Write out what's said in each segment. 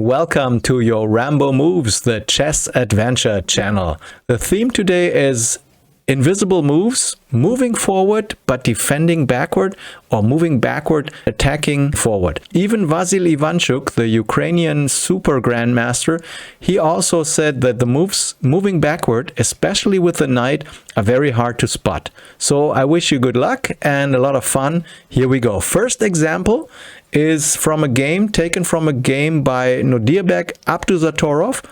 welcome to your Rambo Moves, the chess adventure channel. The theme today is invisible moves, moving forward but defending backward, or moving backward, attacking forward. Even Vasil Ivanchuk, the Ukrainian super grandmaster, he also said that the moves moving backward, especially with the knight, are very hard to spot. So I wish you good luck and a lot of fun. Here we go. First example is from a game, taken from a game by Nodirbek Abdusattorov,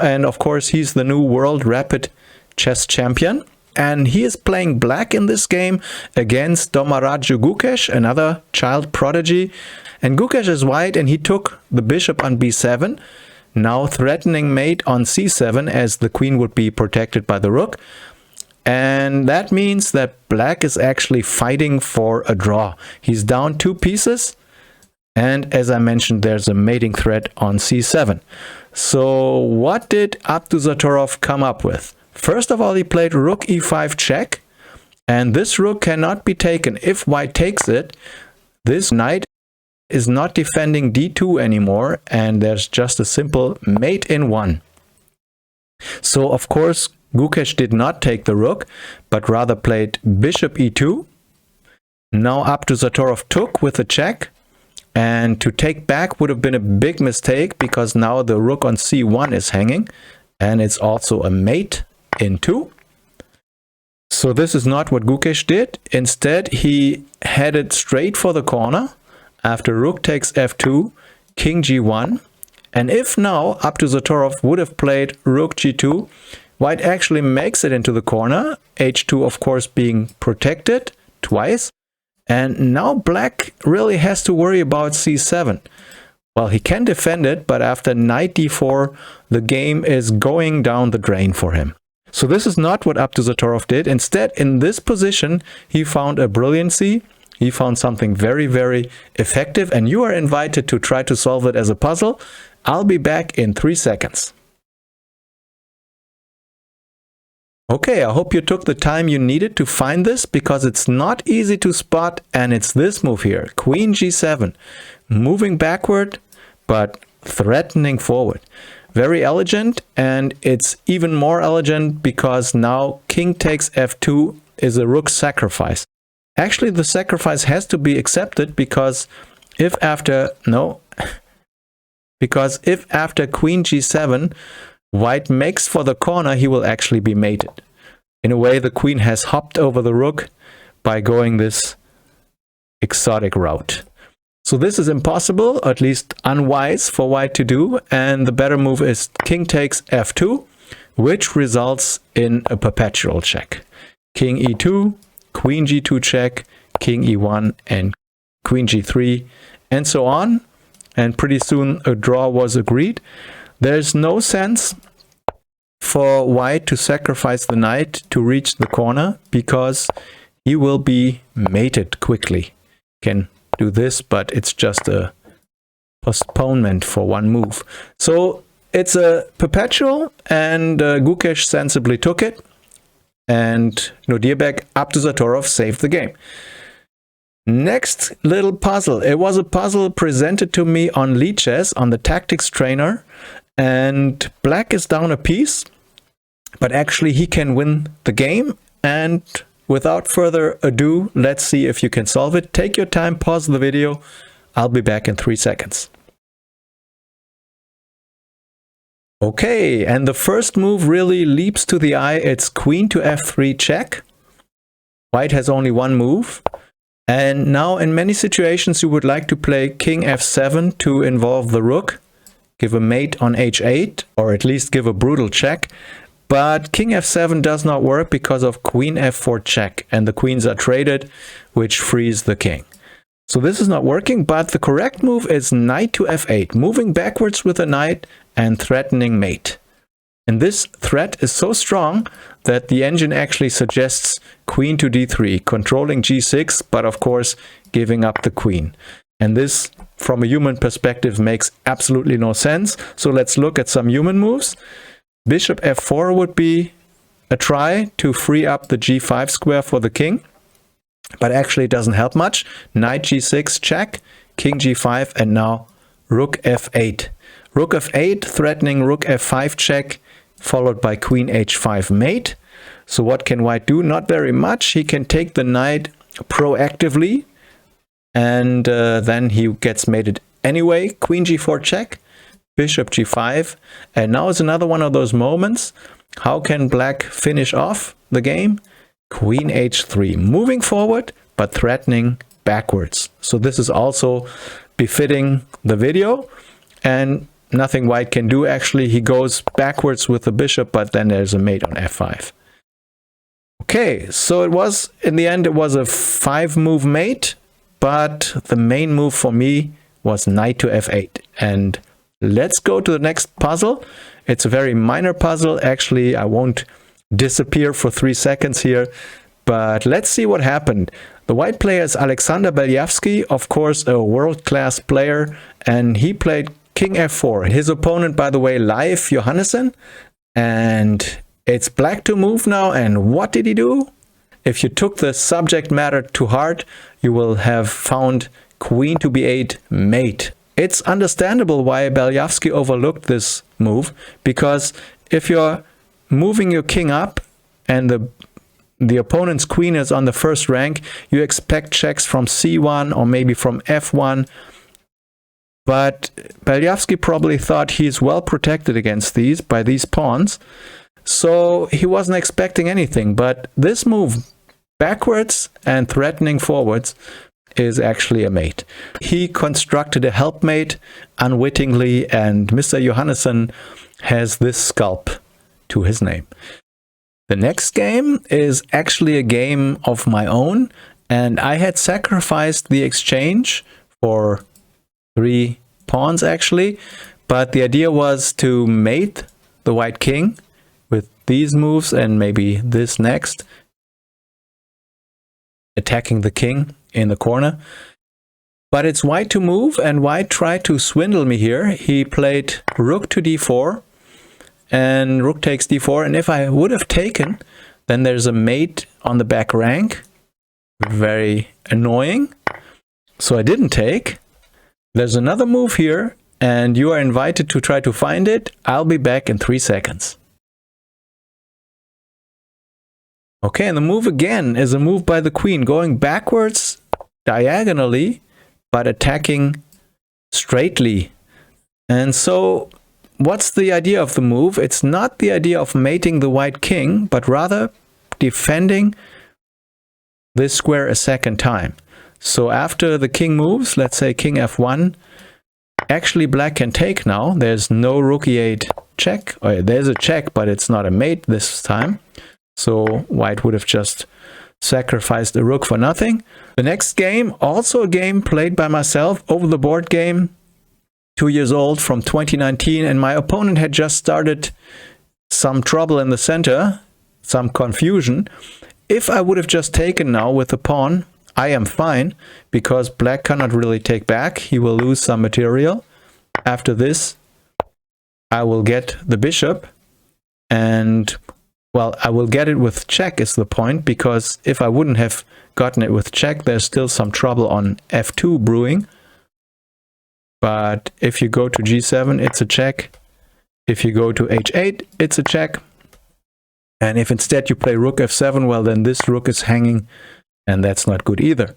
and of course he's the new world rapid chess champion. And he is playing black in this game against Domaraju Gukesh, another child prodigy. And Gukesh is white, and he took the bishop on b7, now threatening mate on c7, as the queen would be protected by the rook. And that means that black is actually fighting for a draw. He's down 2 pieces, and as I mentioned, there's a mating threat on c7. So what did Abdusattorov come up with? First of all, he played rook e5 check, and this rook cannot be taken. If white takes it, this knight is not defending d2 anymore, and there's just a simple mate in 1. So, of course, Gukesh did not take the rook, but rather played bishop e2. Now Abdusattorov took with a check, and to take back would have been a big mistake, because now the rook on c1 is hanging, and it's also a mate in 2. So this is not what Gukesh did. Instead, he headed straight for the corner after rook takes f2, king g1. And if now Abdusattorov would have played rook g2, white actually makes it into the corner, h2 of course being protected twice. And now black really has to worry about c7. Well, he can defend it, but after knight d4, the game is going down the drain for him. So this is not what Abdusattorov did. Instead, in this position, he found a brilliancy. He found something very, very effective, and you are invited to try to solve it as a puzzle. I'll be back in 3 seconds. Okay, I hope you took the time you needed to find this, because it's not easy to spot, and it's this move here, Queen g7, moving backward, but threatening forward. Very elegant, and it's even more elegant because now king takes f2 is a rook sacrifice. Actually, the sacrifice has to be accepted, because if after queen g7 white makes for the corner, he will actually be mated. In a way, the queen has hopped over the rook by going this exotic route. So this is impossible, or at least unwise for white to do, and the better move is king takes f2, which results in a perpetual check. King e2, queen g2 check, king e1, and queen g3, and so on. And pretty soon a draw was agreed. There's no sense for white to sacrifice the knight to reach the corner, because he will be mated quickly. Can do this, but it's just a postponement for 1 move. So it's a perpetual, and Gukesh sensibly took it, and Nodirbek Abdusattorov saved the game. Next little puzzle. It was a puzzle presented to me on Lichess, on the tactics trainer, and black is down a piece, but actually he can win the game. And without further ado, let's see if you can solve it. Take your time, pause the video. I'll be back in 3 seconds. Okay, and the first move really leaps to the eye. It's queen to f3 check. White has only 1 move. And now in many situations you would like to play king f7 to involve the rook, give a mate on h8, or at least give a brutal check. But king f7 does not work because of queen f4 check, and the queens are traded, which frees the king. So this is not working, but the correct move is knight to f8, moving backwards with a knight and threatening mate. And this threat is so strong that the engine actually suggests queen to d3, controlling g6, but of course giving up the queen. And this, from a human perspective, makes absolutely no sense. So let's look at some human moves. Bishop f4 would be a try to free up the g5 square for the king, but actually it doesn't help much. Knight g6 check, king g5, and now rook f8. Rook f8, threatening rook f5 check, followed by queen h5 mate. So what can white do? Not very much. He can take the knight proactively, and then he gets mated anyway. Queen g4 check, bishop g5, and now is another one of those moments. How can black finish off the game? Queen h3, moving forward but threatening backwards. So this is also befitting the video, and nothing white can do. Actually, he goes backwards with the bishop, but then there's a mate on f5. Okay, so it was, in the end, it was a 5-move mate, but the main move for me was knight to f8. And let's go to the next puzzle. It's a very minor puzzle. Actually, I won't disappear for 3 seconds here, but let's see what happened. The white player is Alexander Belyavsky, of course, a world-class player, and he played king f4. His opponent, by the way, Leif Johannessen, and it's black to move now. And what did he do? If you took the subject matter to heart, you will have found queen to b8 mate. It's understandable why Belyavsky overlooked this move, because if you're moving your king up and the opponent's queen is on the first rank, you expect checks from c1 or maybe from f1. But Belyavsky probably thought he's well protected against these by these pawns, so he wasn't expecting anything. But this move backwards and threatening forwards is actually a mate. He constructed a helpmate unwittingly, and Mr. Johannessen has this scalp to his name. The next game is actually a game of my own, and I had sacrificed the exchange for 3 pawns actually, but the idea was to mate the white king with these moves and maybe this next, attacking the king in the corner. But it's white to move, and white tried to swindle me here. He played rook to d4 and rook takes d4, and if I would have taken, then there's a mate on the back rank. Very annoying. So I didn't take. There's another move here, and you are invited to try to find it. I'll be back in 3 seconds. Okay, and the move again is a move by the queen, going backwards diagonally, but attacking straightly. And so, what's the idea of the move? It's not the idea of mating the white king, but rather defending this square a second time. So after the king moves, let's say king f1, actually black can take now. There's no rook e8 check. Or there's a check, but it's not a mate this time. So white would have just sacrificed a rook for nothing. The next game, also a game played by myself, over the board game, 2 years old, from 2019, and my opponent had just started some trouble in the center, some confusion. If I would have just taken now with the pawn, I am fine, because black cannot really take back. He will lose some material. After this, I will get the bishop, and well, I will get it with check is the point, because if I wouldn't have gotten it with check, there's still some trouble on f2 brewing. But if you go to g7, it's a check. If you go to h8, it's a check. And if instead you play rook f7, well, then this rook is hanging, and that's not good either.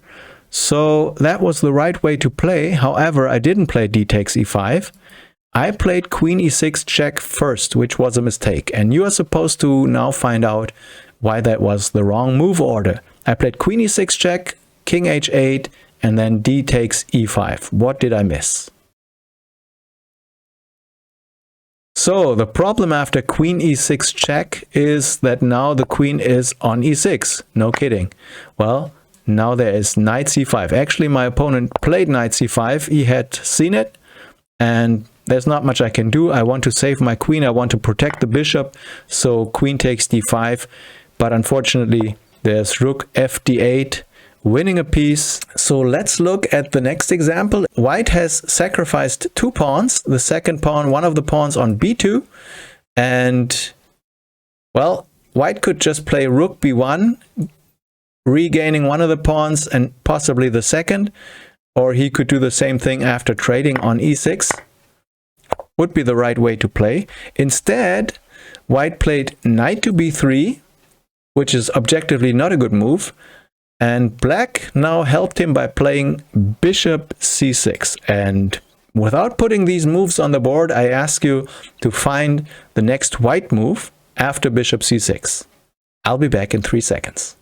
So that was the right way to play. However, I didn't play d takes e5. I played queen e6 check first, which was a mistake. And you are supposed to now find out why that was the wrong move order. I played queen e6 check, king h8, and then d takes e5. What did I miss? So the problem after queen e6 check is that now the queen is on e6. No kidding. Well, now there is knight c5. Actually, my opponent played knight c5. He had seen it, and there's not much I can do. I want to save my queen. I want to protect the bishop. So queen takes d5. But unfortunately, there's rook fd8, winning a piece. So let's look at the next example. White has sacrificed 2 pawns. The second pawn, one of the pawns on b2. And, well, white could just play rook b1, regaining one of the pawns and possibly the second. Or he could do the same thing after trading on e6. would be the right way to play. Instead, white played knight to b3, which is objectively not a good move. And black now helped him by playing bishop c6. And without putting these moves on the board, I ask you to find the next white move after bishop c6. I'll be back in 3 seconds.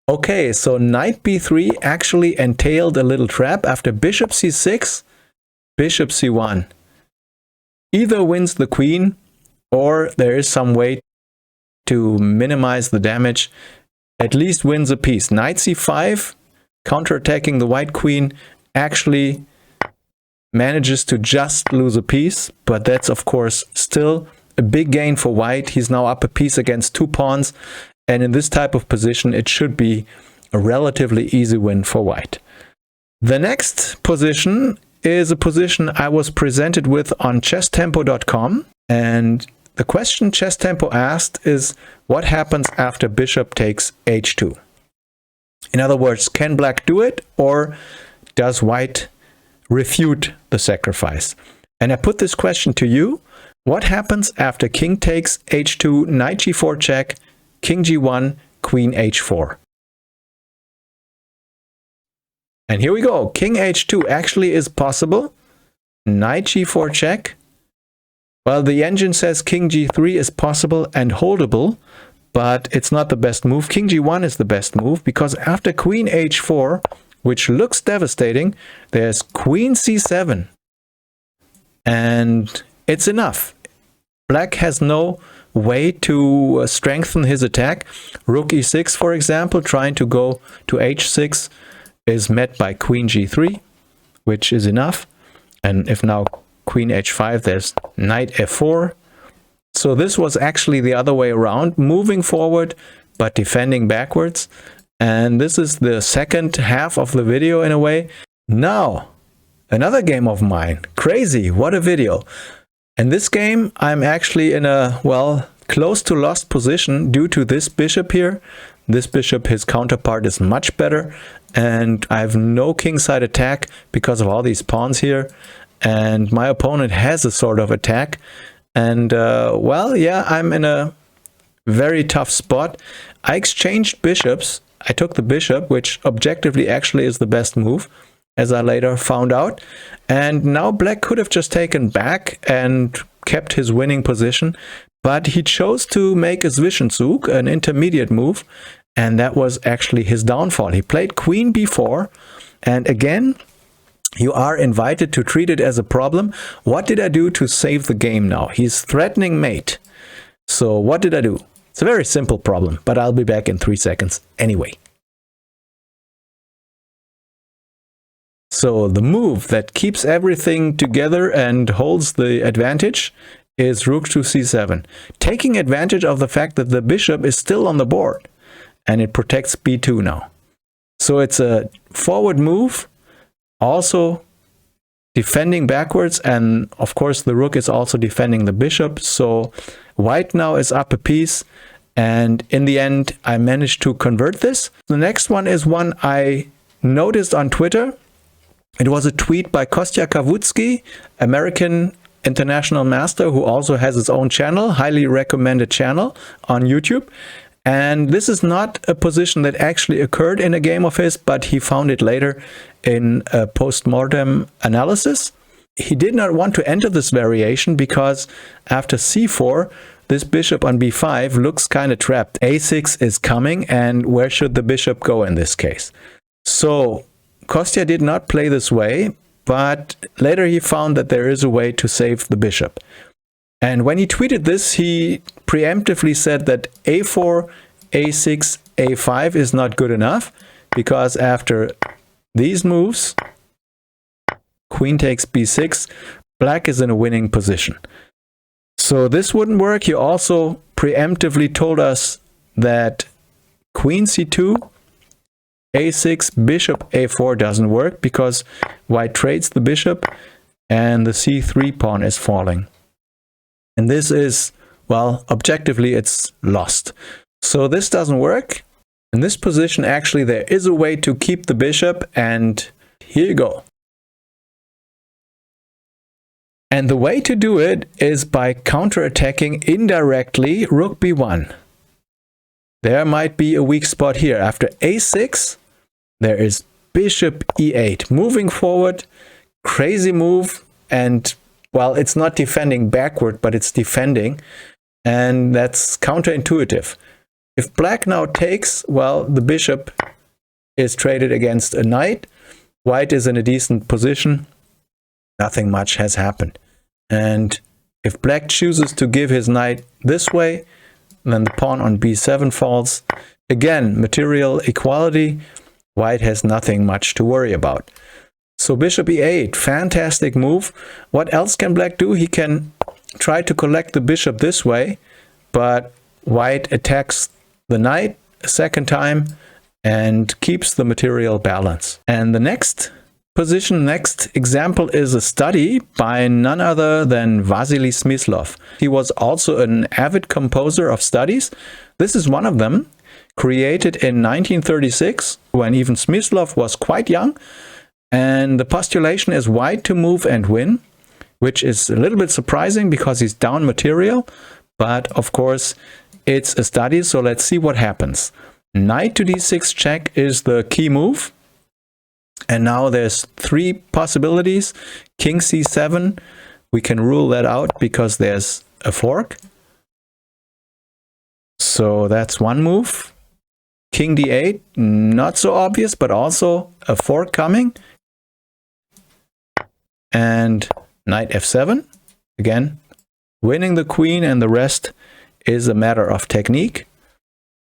Okay, so knight b3 actually entailed a little trap. After bishop c6, bishop c1. Either wins the queen, or there is some way to minimize the damage, at least wins a piece. Knight c5, counterattacking the white queen, actually manages to just lose a piece, but that's of course still a big gain for white. He's now up a piece against 2 pawns, and in this type of position it should be a relatively easy win for white. The next position is a position I was presented with on chesstempo.com, and the question Chess Tempo asked is, what happens after bishop takes h2? In other words, can black do it, or does white refute the sacrifice? And I put this question to you. What happens after king takes h2, knight g4 check, king g1, queen h4? And here we go. King h2 actually is possible. Knight g4 check. Well, the engine says king g3 is possible and holdable, but it's not the best move. King g1 is the best move, because after queen h4, which looks devastating, there's queen c7. And it's enough. Black has no way to strengthen his attack. Rook e6, for example, trying to go to h6 is met by queen g3, which is enough. And if now queen h5, there's knight f4. So this was actually the other way around, moving forward but defending backwards. And this is the second half of the video in a way. Now, another game of mine. Crazy, what a video. In this game, I'm actually in a, well, close to lost position due to this bishop here. This bishop, his counterpart, is much better. And I have no kingside attack because of all these pawns here. And my opponent has a sort of attack. And, well, yeah, I'm in a very tough spot. I exchanged bishops. I took the bishop, which objectively actually is the best move, as I later found out. And now black could have just taken back and kept his winning position, but he chose to make a Zwischenzug, an intermediate move, and that was actually his downfall. He played queen b4, and again, you are invited to treat it as a problem. What did I do to save the game now? He's threatening mate. So what did I do? It's a very simple problem, but I'll be back in 3 seconds anyway. So the move that keeps everything together and holds the advantage is rook to c7, taking advantage of the fact that the bishop is still on the board and it protects b2 now. So it's a forward move, also defending backwards, and of course the rook is also defending the bishop. So white now is up a piece, and in the end I managed to convert this. The next one is one I noticed on Twitter. It was a tweet by Kostya Kavutsky, American international master, who also has his own channel, highly recommended channel on YouTube. And this is not a position that actually occurred in a game of his, but he found it later in a post-mortem analysis. He did not want to enter this variation because after c4, this bishop on b5 looks kind of trapped. a6 is coming, and where should the bishop go in this case? So Kostya did not play this way, but later he found that there is a way to save the bishop. And when he tweeted this, he preemptively said that a4, a6, a5 is not good enough, because after these moves, queen takes b6, black is in a winning position. So this wouldn't work. He also preemptively told us that queen c2, a6, bishop a4 doesn't work because white trades the bishop and the c3 pawn is falling. And this is, well, objectively it's lost. So this doesn't work. In this position, actually, there is a way to keep the bishop, and here you go. And the way to do it is by counterattacking indirectly rook b1. There might be a weak spot here. After a6, there is bishop e8. Moving forward, crazy move, and well, it's not defending backward, but it's defending, and that's counterintuitive. If black now takes, well, the bishop is traded against a knight. White is in a decent position. Nothing much has happened. And if black chooses to give his knight this way, then the pawn on b7 falls. Again, material equality. White has nothing much to worry about. So bishop e8, fantastic move. What else can black do? He can try to collect the bishop this way, but white attacks the knight a second time and keeps the material balance. And the next position, next example is a study by none other than Vasily Smyslov. He was also an avid composer of studies. This is one of them, created in 1936, when even Smyslov was quite young. And the postulation is white to move and win, which is a little bit surprising because he's down material. But of course, it's a study, so let's see what happens. Knight to d6 check is the key move. And now there's three possibilities. King c7, we can rule that out because there's a fork. So that's one move. King d8, not so obvious, but also a fork coming. And knight f7, again, winning the queen, and the rest is a matter of technique.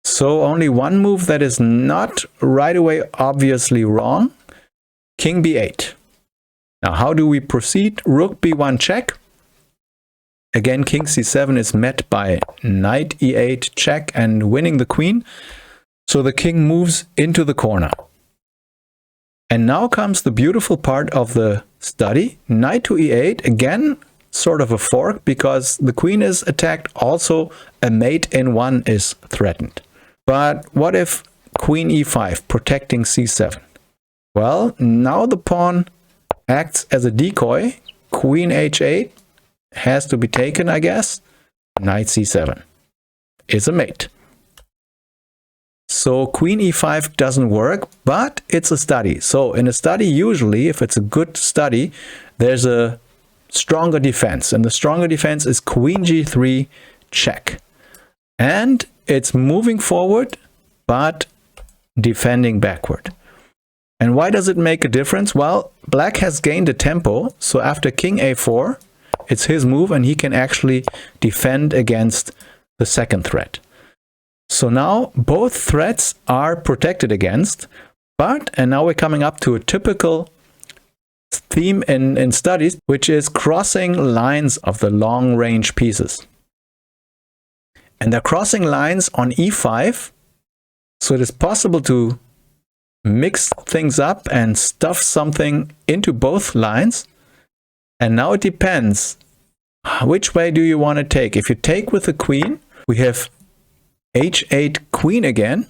So only one move that is not right away obviously wrong. King b8. Now how do we proceed? Rook b1 check. Again, king c7 is met by knight e8 check and winning the queen. So the king moves into the corner. And now comes the beautiful part of the study. Knight to e8, again, sort of a fork, because the queen is attacked. Also, a mate in one is threatened. But what if queen e5, protecting c7? Well, now the pawn acts as a decoy. Queen h8 has to be taken, I guess. Knight c7 is a mate. So queen e5 doesn't work, but it's a study. So in a study, usually, if it's a good study, there's a stronger defense. And the stronger defense is queen g3 check. And it's moving forward, but defending backward. And why does it make a difference? Well, black has gained a tempo. So after king a4, it's his move, and he can actually defend against the second threat. So now both threats are protected against, and now we're coming up to a typical theme in studies, which is crossing lines of the long-range pieces. And they're crossing lines on e5, so it is possible to mix things up and stuff something into both lines. And now it depends, which way do you want to take? If you take with the queen, we have h8 queen again,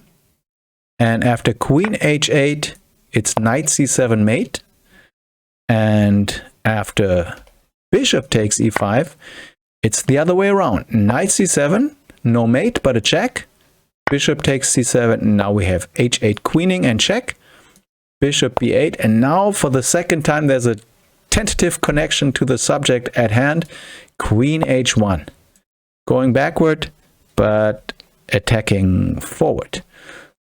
and after queen h8 it's knight c7 mate, and after bishop takes e5 it's the other way around. Knight c7, no mate but a check, bishop takes c7, and now we have h8 queening and check, bishop b8, and now for the second time there's a tentative connection to the subject at hand. Queen h1, going backward but attacking forward.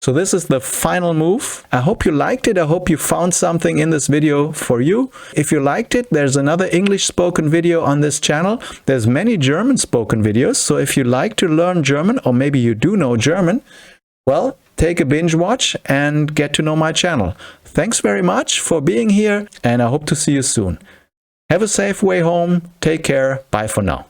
So this is the final move. I hope you liked it. I hope you found something in this video for you. If you liked it, there's another English spoken video on this channel. There's many German spoken videos. So if you like to learn German, or maybe you do know German, well, take a binge watch and get to know my channel. Thanks very much for being here, and I hope to see you soon. Have a safe way home. Take care. Bye for now.